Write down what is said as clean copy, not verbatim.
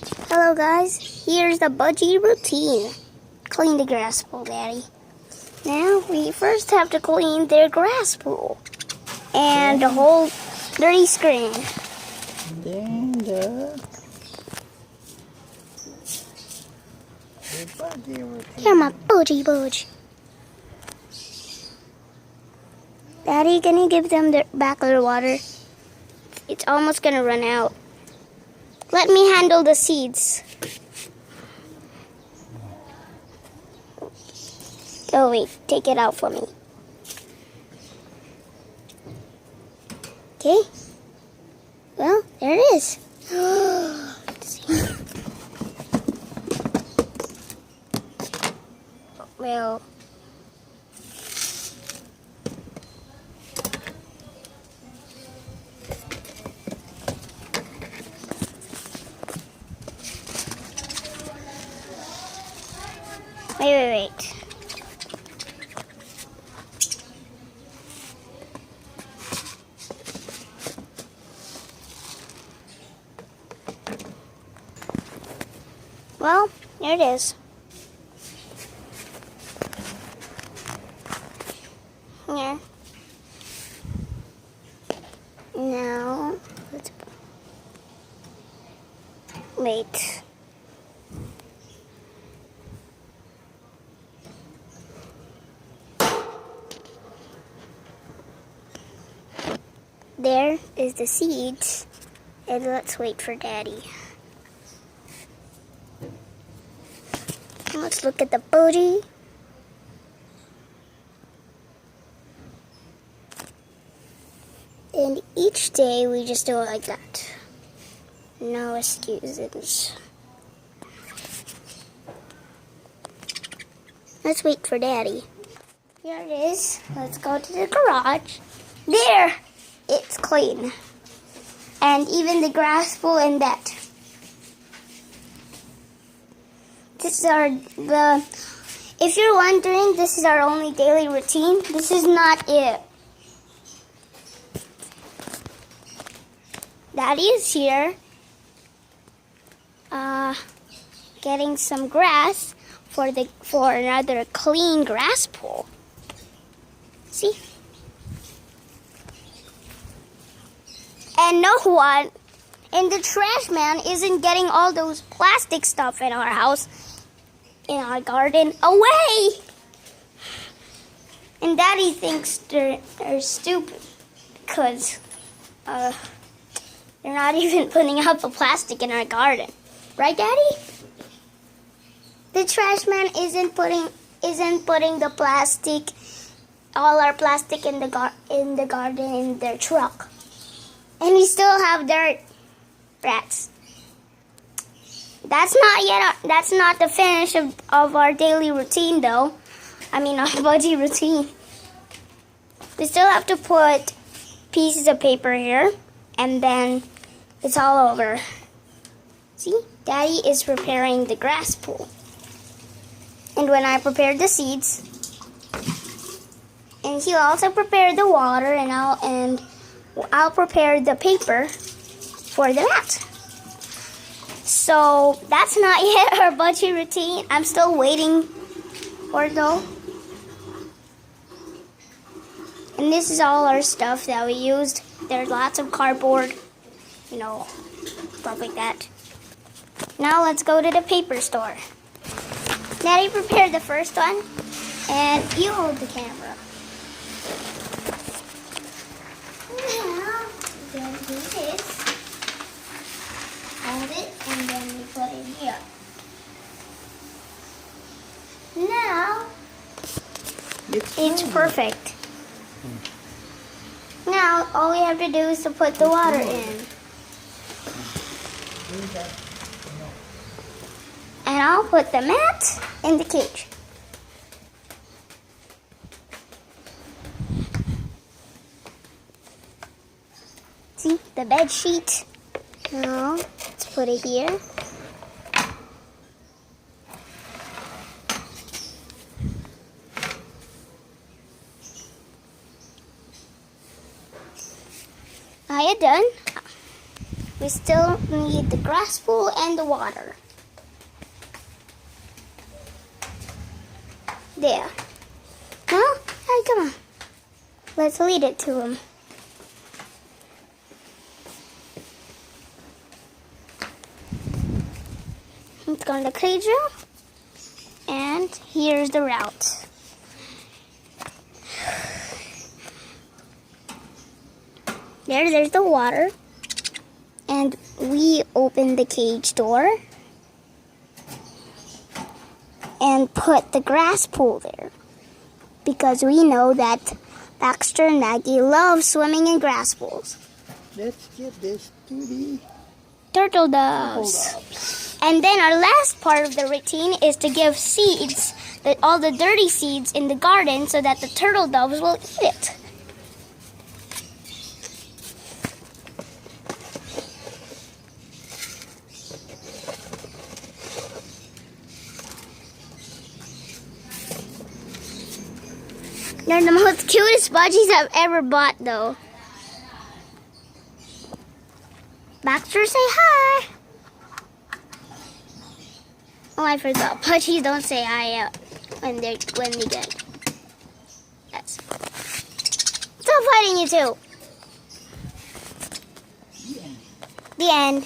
Hello guys, here's the Budgie routine. Clean the grass pool, Daddy. Now we first have to clean their grass pool and the whole dirty screen. Then the Budgie routine. Here, my Budgie. Daddy, can you give them back their water? It's almost gonna run out. Let me handle the seeds. Oh wait, take it out for me. Okay. Well, there it is. Well, wait. Well, there it is. Here. Now, let's wait. There is the seeds, and let's wait for Daddy. Let's look at the Budgie. And each day we just do it like that. No excuses. Let's wait for Daddy. Here it is. Let's go to the garage. There! It's clean. And even the grass pool and that. This is if you're wondering, this is our only daily routine. This is not it. Daddy is here, getting some grass for another clean grass pool. See? And no one in the trash man isn't getting all those plastic stuff in our house, in our garden, away. And Daddy thinks they're stupid because they're not even putting out the plastic in our garden. Right, Daddy? The trash man isn't putting the plastic, all our plastic in the garden in their truck. And we still have dirt, rats. That's not the finish of our daily routine though. I mean our Budgie routine. We still have to put pieces of paper here and then it's all over. See, Daddy is preparing the grass pool. And when I prepared the seeds, and he'll also prepare the water, and I'll prepare the paper for the mat. So that's not yet our Budgie routine. I'm still waiting for it though. And this is all our stuff that we used. There's lots of cardboard, stuff like that. Now let's go to the paper store. Daddy prepared the first one, and you hold the camera. Now, we're going to do this. Hold it, and then we put it here. Now, it's perfect. Now, all we have to do is to put the water in. And I'll put the mat in the cage. See, the bed sheet. Now, let's put it here. Are you done? We still need the grass pool and the water. There. Well, hey, come on. Let's lead it to him. Let's go on the cage room. And here's the route. There's the water. And we open the cage door. And put the grass pool there. Because we know that Baxter and Maggie love swimming in grass pools. Let's get this to the Turtle doves. And then our last part of the routine is to give seeds, all the dirty seeds in the garden so that the turtle doves will eat it. They're the most cutest budgies I've ever bought, though. Baxter, say hi. Oh, I forgot. Budgies don't say hi when they get. Yes. Stop fighting, you two. The end.